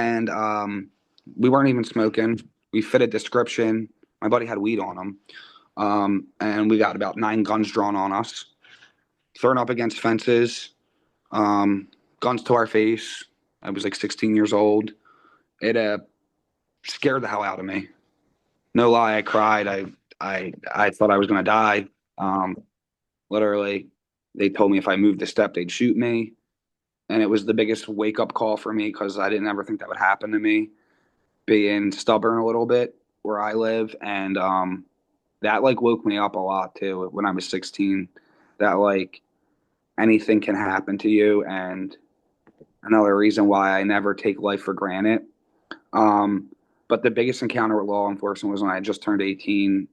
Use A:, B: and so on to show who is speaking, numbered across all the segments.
A: and we weren't even smoking. We fit a description. My buddy had weed on him, and we got about 9 guns drawn on us, thrown up against fences, um, guns to our face. I was like 16 years old. It scared the hell out of me. No lie, I cried. I thought I was gonna die. Um, Literally, they told me if I moved a step, they'd shoot me, and it was the biggest wake up call for me because I didn't ever think that would happen to me. Being stubborn a little bit where I live, and that like woke me up a lot too when I was 16. That like anything can happen to you, and another reason why I never take life for granted. Um, but the biggest encounter with law enforcement was when I just turned 18.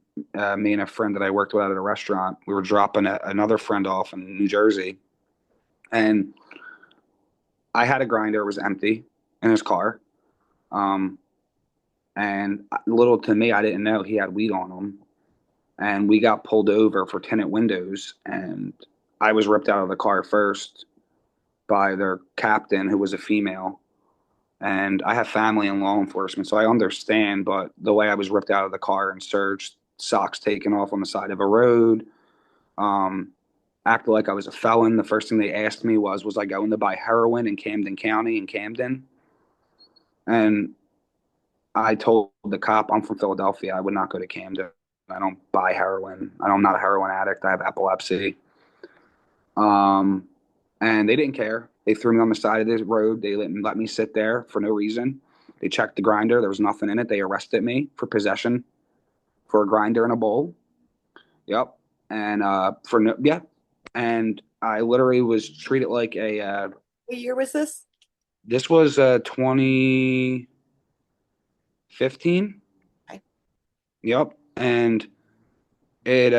A: Me and a friend that I worked with at a restaurant, we were dropping another friend off in New Jersey, and I had a grinder. It was empty in his car. Um, and little to me, I didn't know he had weed on him. And we got pulled over for tinted windows, and I was ripped out of the car first by their captain, who was a female. And I have family in law enforcement, so I understand. But the way I was ripped out of the car and searched, socks taken off on the side of a road, um, acted like I was a felon. The first thing they asked me was I going to buy heroin in Camden County in Camden? And I told the cop I'm from Philadelphia. I would not go to Camden. I don't buy heroin. I'm not a heroin addict. I have epilepsy. Um, and they didn't care. They threw me on the side of the road. They didn't let me sit there for no reason. They checked the grinder. There was nothing in it. They arrested me for possession for a grinder in a bowl. Yep. And for no, yeah. And I literally was treated like a.
B: What year was this?
A: This was 2015.
B: I,
A: Yep. And it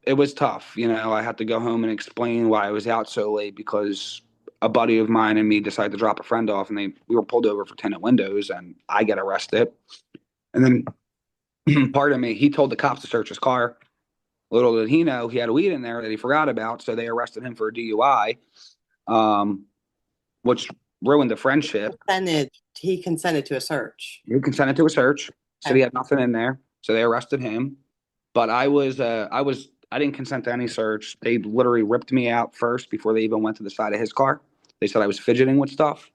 A: it was tough. I had to go home and explain why I was out so late because a buddy of mine and me decided to drop a friend off, and we were pulled over for tinted windows, and I get arrested. And then, pardon me, he told the cops to search his car. Little did he know he had weed in there that he forgot about, so they arrested him for a DUI, um, which ruined the friendship.
B: he consented to a search.
A: He consented to a search, said
B: Okay.
A: he had nothing in there, so they arrested him. But I didn't consent to any search. They literally ripped me out first before they even went to the side of his car. They said I was fidgeting with stuff,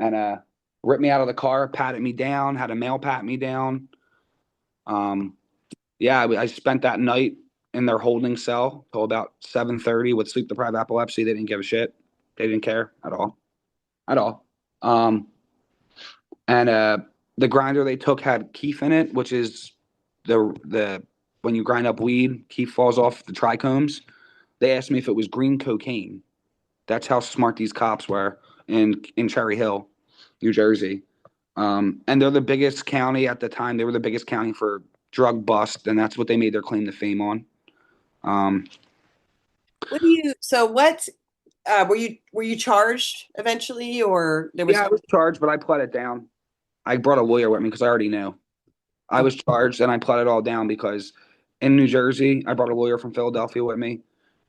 A: and ripped me out of the car, patted me down, had a male pat me down. Um, yeah, I spent that night in their holding cell till about 7:30 with sleep deprived epilepsy. They didn't give a shit. They didn't care at all, at all. Um, and the grinder they took had keef in it, which is the when you grind up weed, keef falls off the trichomes. They asked me if it was green cocaine. That's how smart these cops were in Cherry Hill, New Jersey. And they're the biggest county at the time. They were the biggest county for drug bust, and that's what they made their claim to fame on. Um,
B: What do you? So what? Were you charged eventually, or there was?
A: yeah, I was charged, but I pled it down. I brought a lawyer with me because I already knew. I
B: Oh,
A: was charged, and I pled it all down because in New Jersey, I brought a lawyer from Philadelphia with me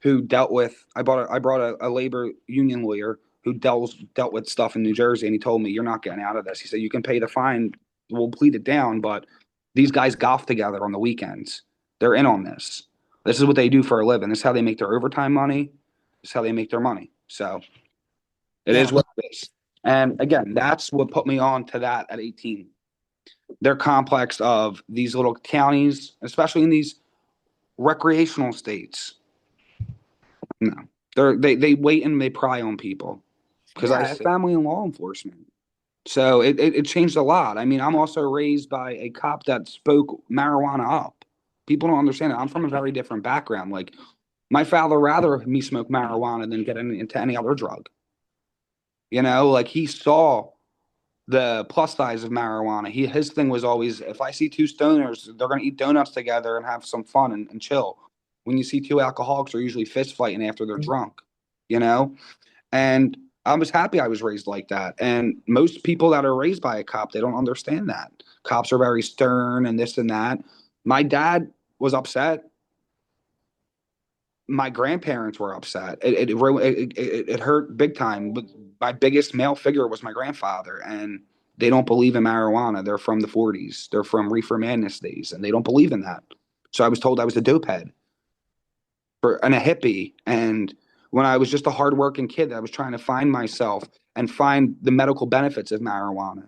A: who dealt with. I brought a labor union lawyer who dealt with stuff in New Jersey, and he told me, "You're not getting out of this." He said, "You can pay the fine, we'll plead it down, but these guys golf together on the weekends. They're in on this. This is what they do for a living. This is how they make their overtime money. This is how they make their money." So it
B: yeah.
A: is what it is. And again, that's what put me on to that at 18. They're complex of these little counties, especially in these recreational states. No, they wait and they pry on people because I
B: Yeah.
A: have family in law enforcement. So it changed a lot. I mean, I'm also raised by a cop that spoke marijuana up. People don't understand it. I'm from a very different background. Like my father rather me smoke marijuana than get into any other drug. Like he saw the plus size of marijuana. His thing was always if I see two stoners, they're gonna eat donuts together and have some fun and chill. When you see two alcoholics, they're usually fist fighting after they're drunk, you know? And I was happy I was raised like that. And most people that are raised by a cop, they don't understand that. Cops are very stern and this and that. My dad was upset. My grandparents were upset. It hurt big time. But my biggest male figure was my grandfather, and They don't believe in marijuana. They're from the 40s. They're from reefer madness days, and they don't believe in that. So I was told I was a dope head and a hippie. And when I was just a hardworking kid, I was trying to find myself and find the medical benefits of marijuana.